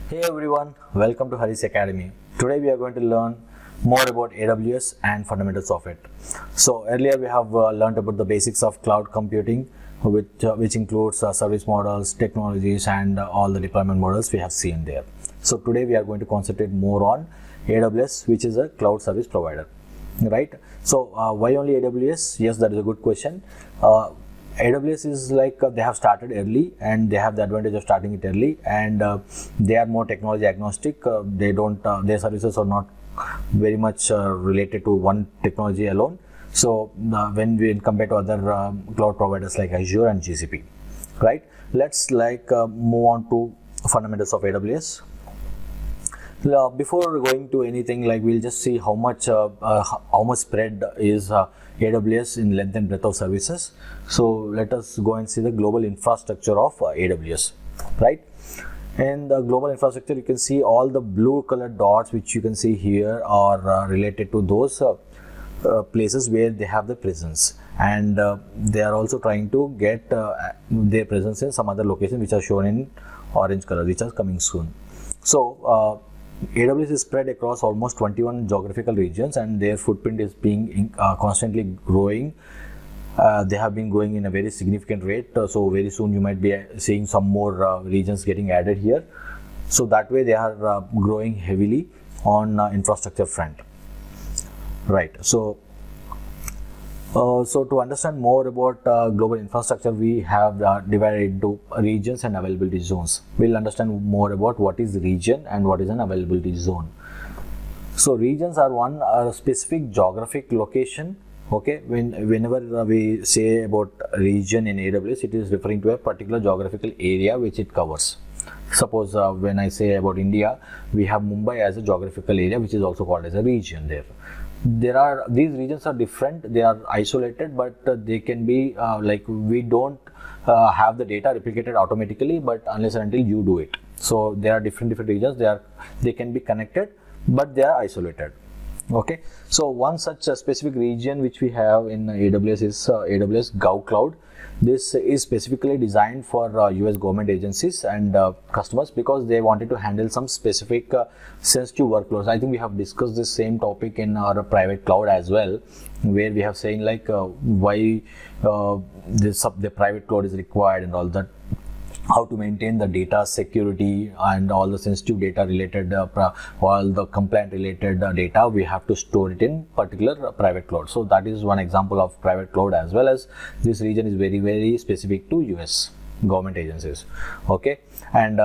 Hey everyone, welcome to Hari's Academy. Today we are going to learn more about AWS and fundamentals of it. So earlier we have learned about the basics of cloud computing, which includes service models, technologies, and all the deployment models we have seen there. So today we are going to concentrate more on AWS, which is a cloud service provider, right? So why only AWS? Yes, that is a good question. AWS is like they have started early and they have the advantage of starting it early, and they are more technology agnostic. They don't their services are not very much related to one technology alone. So when we compare to other cloud providers like Azure and GCP, right? Let's move on to fundamentals of AWS. Before going to anything, we'll just see how much spread is AWS in length and breadth of services. So let us go and see the global infrastructure of AWS, right? In the global infrastructure, you can see all the blue colored dots which you can see here are related to those places where they have the presence, and they are also trying to get their presence in some other locations which are shown in orange color, which are coming soon. So AWS is spread across almost 21 geographical regions, and their footprint is being constantly growing. They have been growing in a very significant rate, so very soon you might be seeing some more regions getting added here. So that way they are growing heavily on infrastructure front, right? So to understand more about global infrastructure, we have divided into regions and availability zones. We'll understand more about what is region and what is an availability zone. So regions are one specific geographic location. Okay, whenever we say about region in AWS, it is referring to a particular geographical area which it covers. Suppose when I say about India, we have Mumbai as a geographical area which is also called as a region there. These regions are different, they are isolated, but they can be we don't have the data replicated automatically, but unless and until you do it. So there are different regions, they can be connected, but they are isolated. Okay, so one such specific region which we have in AWS is AWS GovCloud. This is specifically designed for US government agencies and customers, because they wanted to handle some specific sensitive workloads. I think we have discussed this same topic in our private cloud as well, where we have saying why the private cloud is required and all that, how to maintain the data security and all the sensitive data related, all the compliant related data, we have to store it in particular private cloud. So that is one example of private cloud, as well as this region is very, very specific to US government agencies. Okay, and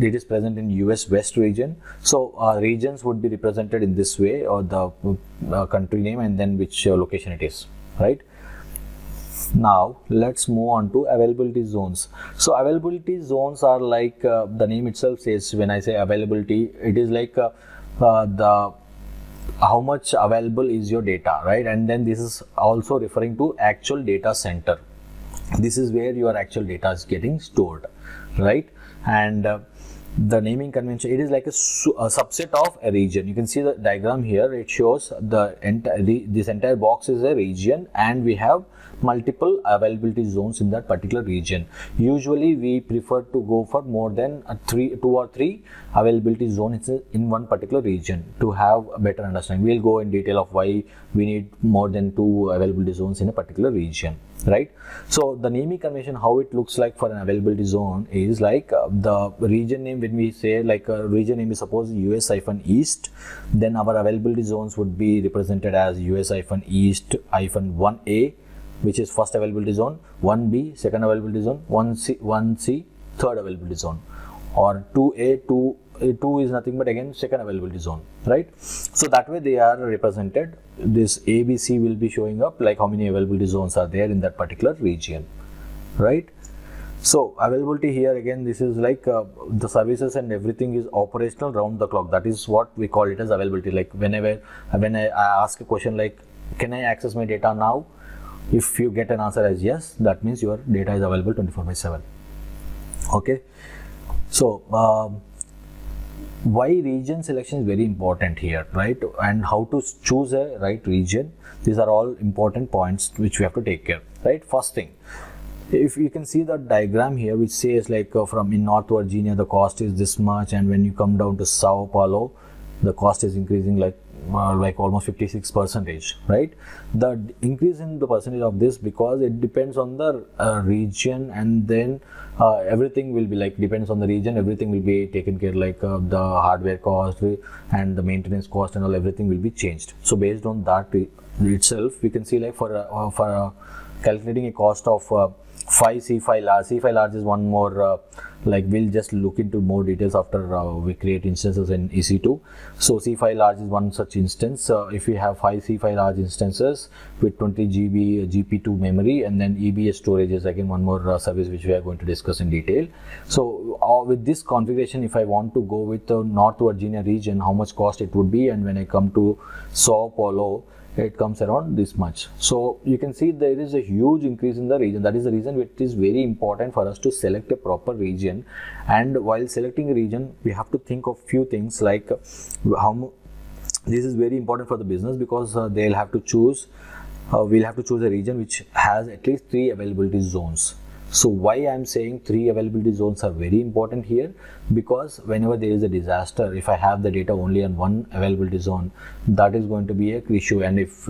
it is present in US West region. So regions would be represented in this way, or the country name and then which location it is, right? Now let's move on to availability zones. So availability zones are like the name itself says. When I say availability, it is like the how much available is your data, right? And then this is also referring to actual data center. This is where your actual data is getting stored, right? And the naming convention, it is like a subset of a region. You can see the diagram here. It shows this entire box is a region, and we have multiple availability zones in that particular region. Usually we prefer to go for more than two or three availability zones in one particular region to have a better understanding. We'll go in detail of why we need more than two availability zones in a particular region, right? So the naming convention, how it looks like for an availability zone is like the region name. When we say a region name is suppose US-East, then our availability zones would be represented as US-East-1A, which is first availability zone, 1B second availability zone, 1C third availability zone, or 2A, 2 is nothing but again second availability zone, right? So that way they are represented. This ABC will be showing up like how many availability zones are there in that particular region, right? So availability here again, this is like the services and everything is operational round the clock. That is what we call it as availability. Like when I ask a question like, can I access my data now? If you get an answer as yes, that means your data is available 24/7. Okay, so why region selection is very important here, right? And how to choose a right region. These are all important points which we have to take care, right? First thing, if you can see the diagram here which says like from in North Virginia the cost is this much, and when you come down to Sao Paulo the cost is increasing like almost 56%, right? The increase in the percentage of this because it depends on the region, and then everything will be like depends on the region, everything will be taken care, like the hardware cost and the maintenance cost and all, everything will be changed. So based on that itself, we can see like for calculating a cost of 5 C5 large. C5 large is one more like we'll just look into more details after we create instances in EC2. So C5 large is one such instance. If we have 5 C5 large instances with 20 GB GP2 memory, and then EBS storage is again one more service which we are going to discuss in detail. So with this configuration, if I want to go with the North Virginia region, how much cost it would be, and when I come to Sao Paulo, it comes around this much. So you can see there is a huge increase in the region. That is the reason it is very important for us to select a proper region. And while selecting a region, we have to think of few things like this is very important for the business, because they'll have to choose we'll have to choose a region which has at least 3 availability zones. So why I am saying 3 availability zones are very important here, because whenever there is a disaster, if I have the data only on one availability zone, that is going to be a issue. And if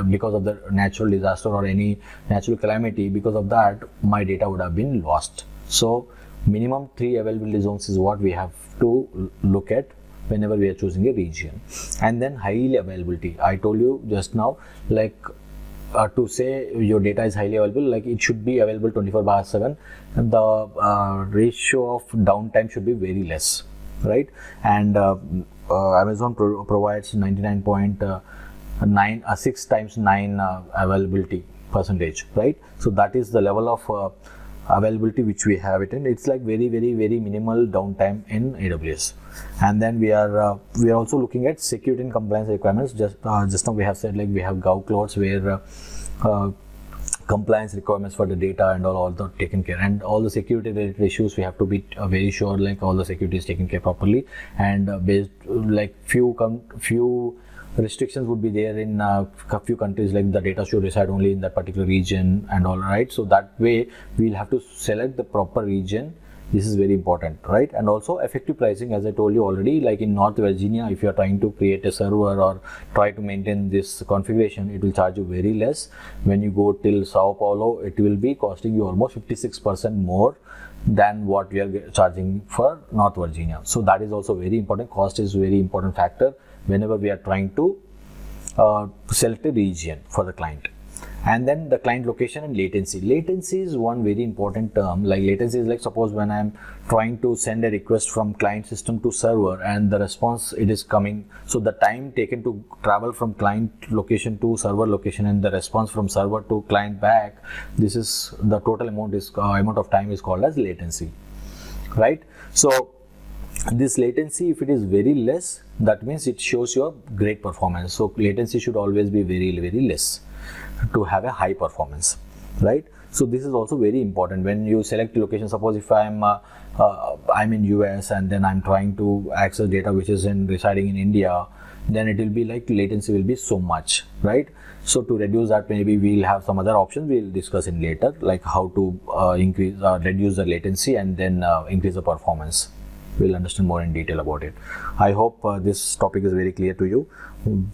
because of the natural disaster or any natural calamity, because of that my data would have been lost. So minimum 3 availability zones is what we have to look at whenever we are choosing a region. And then highly availability, I told you just now, like to say your data is highly available, like it should be available 24/7, and the ratio of downtime should be very less, right? And Amazon provides 99.9 6 times 9 availability percentage, right? So that is the level of availability which we have it in. It's like very minimal downtime in AWS. And then we are also looking at security and compliance requirements. Just now we have said like we have GovClouds where compliance requirements for the data and all the taken care, and all the security related issues we have to be very sure like all the security is taken care properly, and based like few restrictions would be there in a few countries, like the data should reside only in that particular region and all, right? So that way we'll have to select the proper region. This is very important, right? And also effective pricing, as I told you already, like in North Virginia, if you are trying to create a server or try to maintain this configuration, it will charge you very less. When you go till Sao Paulo, it will be costing you almost 56% more than what we are charging for North Virginia. So that is also very important. Cost is very important factor whenever we are trying to select a region for the client. And then the client location and latency. Latency is one very important term. Like latency is like, suppose when I'm trying to send a request from client system to server and the response it is coming, so the time taken to travel from client location to server location and the response from server to client back, this is the total amount of time is called as latency, right? So this latency, if it is very less, that means it shows your great performance. So latency should always be very less to have a high performance, right? So this is also very important when you select location. Suppose if I'm in US and then I'm trying to access data which is residing in India, then it will be like latency will be so much, right? So to reduce that, maybe we'll have some other options we'll discuss in later, like how to reduce the latency and then increase the performance. We'll understand more in detail about it. I hope this topic is very clear to you,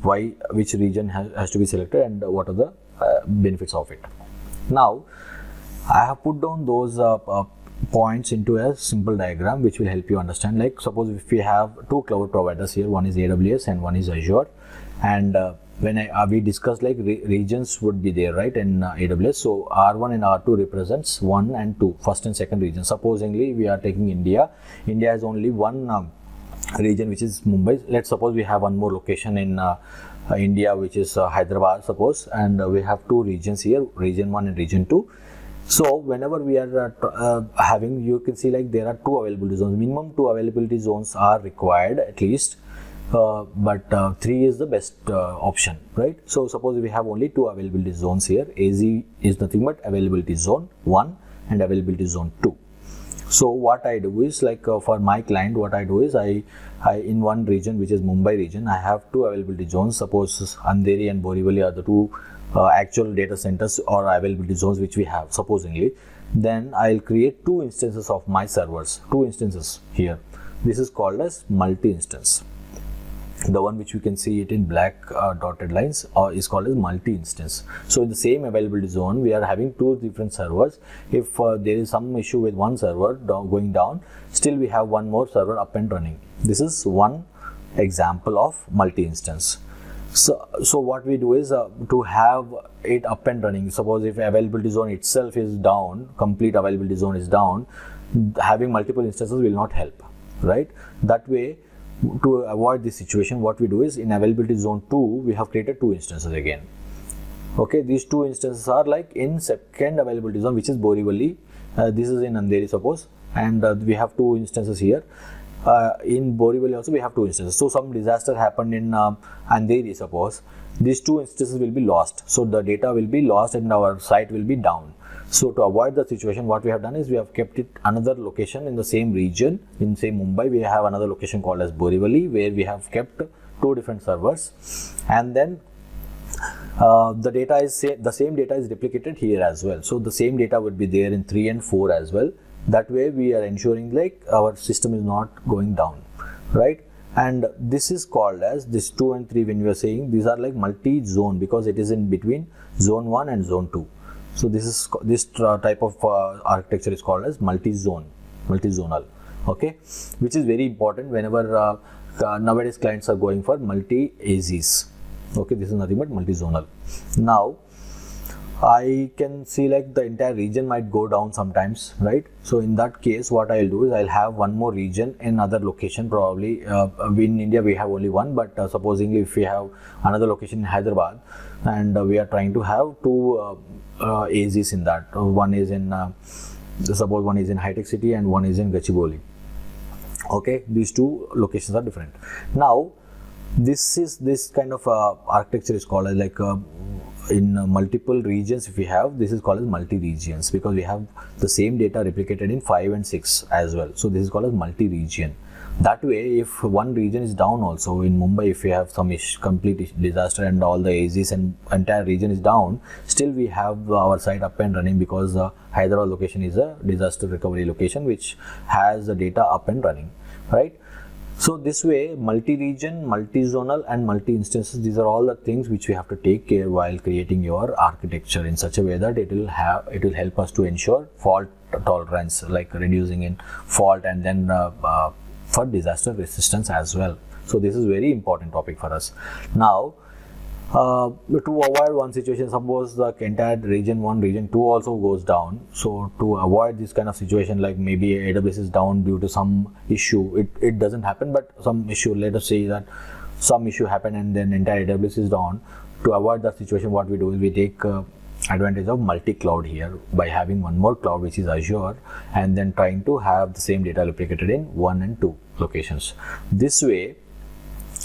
which region has to be selected and what are the benefits of it. Now I have put down those points into a simple diagram which will help you understand. Like suppose if we have 2 cloud providers here, one is AWS and one is Azure, and when we discussed like regions would be there, right, in AWS. So R1 and R2 represents 1 and 2, first and second region. Supposingly we are taking India has only one region which is Mumbai. Let's suppose we have one more location in India which is Hyderabad, suppose, and we have 2 regions here, region 1 and region 2. So whenever we are having, you can see like there are 2 availability zones. Minimum 2 availability zones are required at least, but 3 is the best option, right? So suppose we have only 2 availability zones here. AZ is nothing but availability zone 1 and availability zone 2. So what I do is like for my client, what I do is I in one region which is Mumbai region, I have 2 availability zones. Suppose Andheri and Borivali are the 2 actual data centers or availability zones which we have supposedly, then I'll create two instances of my servers, two instances here. This is called as multi-instance. The one which we can see it in black dotted lines is called as multi-instance. So in the same availability zone, we are having two different servers. If there is some issue with one server going down, still we have one more server up and running. This is one example of multi-instance. So what we do is to have it up and running. Suppose if availability zone itself is down, complete availability zone is down, having multiple instances will not help, right? That way, to avoid this situation, what we do is in availability zone 2, we have created two instances again. Okay, these two instances are like in second availability zone, which is Borivali. This is in Andheri, suppose, and we have two instances here. In Borivali also we have two instances. So some disaster happened in Andheri, suppose. These two instances will be lost. So the data will be lost and our site will be down. So to avoid the situation, what we have done is we have kept it another location in the same region. In say Mumbai, we have another location called as Borivali, where we have kept two different servers, and then the data is the same data is replicated here as well. So the same data would be there in 3 and 4 as well. That way we are ensuring like our system is not going down, right? And this is called as this 2 and 3, when we are saying these are like multi-zone, because it is in between zone 1 and zone 2. So this type of architecture is called as multi-zonal, okay, which is very important whenever nowadays clients are going for multi-AZs. Okay, this is nothing but multi-zonal. Now I can see like the entire region might go down sometimes, right? So in that case, what I'll do is I'll have one more region in another location. Probably in India we have only one, but supposingly if we have another location in Hyderabad, and we are trying to have two AZs in that. One is in suppose one is in High Tech City and one is in Gachibowli. Okay, these two locations are different. Now this kind of architecture is called as like in multiple regions. If we have, this is called as multi-regions, because we have the same data replicated in 5 and 6 as well. So this is called as multi-region. That way, if one region is down also, in Mumbai, if we have some complete disaster and all the AZs and entire region is down, still we have our site up and running, because the Hyderabad location is a disaster recovery location which has the data up and running, right? So this way, multi-region, multi-zonal and multi-instances, these are all the things which we have to take care while creating your architecture in such a way that it will help us to ensure fault tolerance, like reducing in fault, and then for disaster resistance as well. So this is very important topic for us. Now to avoid one situation, suppose the entire region 1, region 2 also goes down. So to avoid this kind of situation, like maybe AWS is down due to some issue, it doesn't happen, but some issue, let us say that some issue happened and then entire AWS is down. To avoid that situation, what we do is we take advantage of multi-cloud here by having one more cloud, which is Azure, and then trying to have the same data replicated in 1 and 2 locations. This way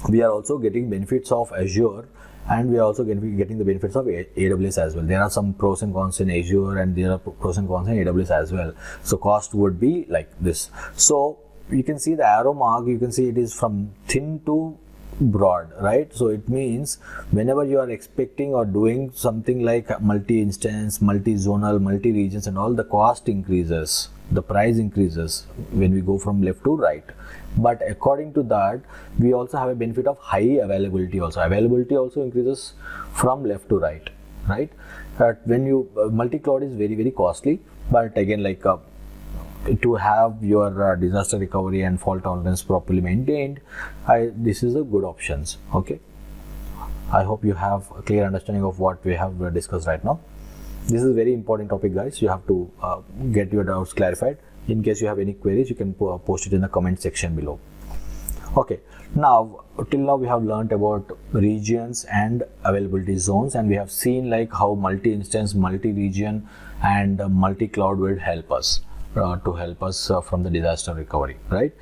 we are also getting benefits of Azure, and we are also getting the benefits of AWS as well. There are some pros and cons in Azure, and there are pros and cons in AWS as well. So cost would be like this. So you can see the arrow mark, you can see it is from thin to broad, right? So it means whenever you are expecting or doing something like multi-instance, multi-zonal, multi-regions and all, the cost increases, the price increases when we go from left to right. But according to that, we also have a benefit of high availability also. Availability also increases from left to right, right? When you multi-cloud is very, very costly, but again, like to have your disaster recovery and fault tolerance properly maintained, this is a good options. Okay, I hope you have a clear understanding of what we have discussed right now. This is a very important topic, guys. You have to get your doubts clarified. In case you have any queries, you can post it in the comment section below. Okay, now till now we have learned about regions and availability zones, and we have seen like how multi-instance, multi-region and multi-cloud will help us from the disaster recovery, right?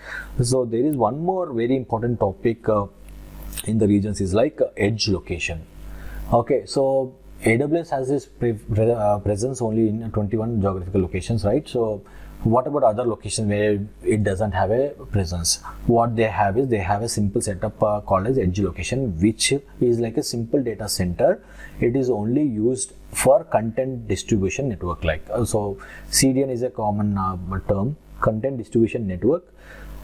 So there is one more very important topic in the regions, is like edge location. Okay, so AWS has this presence only in 21 geographical locations, right? So what about other locations where it doesn't have a presence? What they have is they have a simple setup called as edge location, which is like a simple data center. It is only used for content distribution network. So CDN is a common term, content distribution network.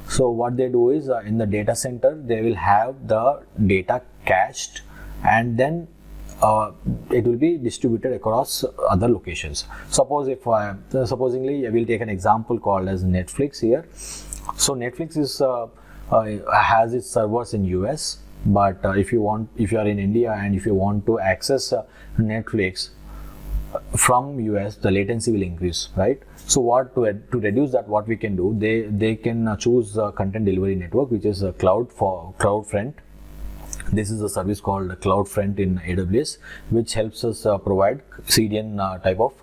So what they do is in the data center they will have the data cached, and then it will be distributed across other locations. Suppose if supposingly I will take an example called as Netflix here. So Netflix is has its servers in US, but if you are in India and if you want to access Netflix from US, the latency will increase, right? So what to reduce that, what we can do, they can choose content delivery network, which is CloudFront. This is a service called CloudFront in AWS, which helps us provide CDN type of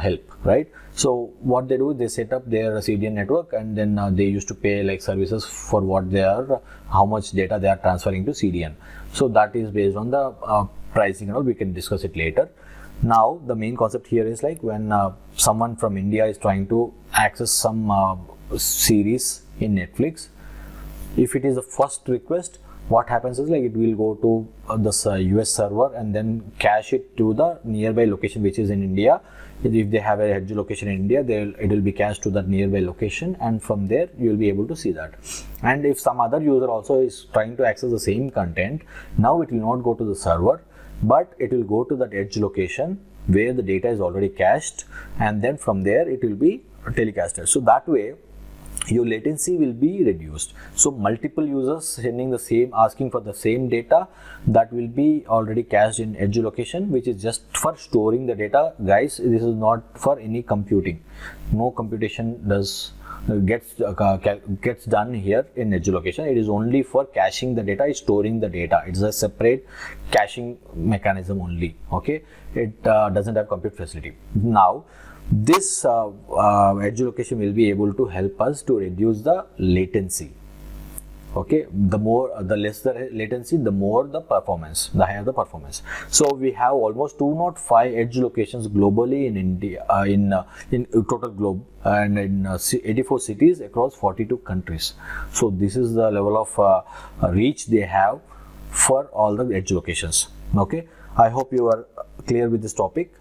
help, right? So what they do, they set up their CDN network, and then they used to pay like services for what they are, how much data they are transferring to CDN. So that is based on the pricing and all. We can discuss it later. Now the main concept here is like when someone from India is trying to access some series in Netflix, if it is the first request, what happens is like it will go to this US server and then cache it to the nearby location, which is in India. If they have a edge location in India, it will be cached to that nearby location, and from there you will be able to see that. And if some other user also is trying to access the same content, now it will not go to the server, but it will go to that edge location where the data is already cached, and then from there it will be telecasted. So that way your latency will be reduced. So multiple users sending the same, asking for the same data, that will be already cached in edge location, which is just for storing the data. Guys, this is not for any computing. No computation gets done here in edge location. It is only for caching the data, storing the data. It's a separate caching mechanism only. Okay, it doesn't have compute facility. Now this edge location will be able to help us to reduce the latency. Okay, the less the latency, the more the performance, the higher the performance. So we have almost 205 edge locations globally in India, in total globe, and in 84 cities across 42 countries. So this is the level of reach they have for all the edge locations. Okay, I hope you are clear with this topic.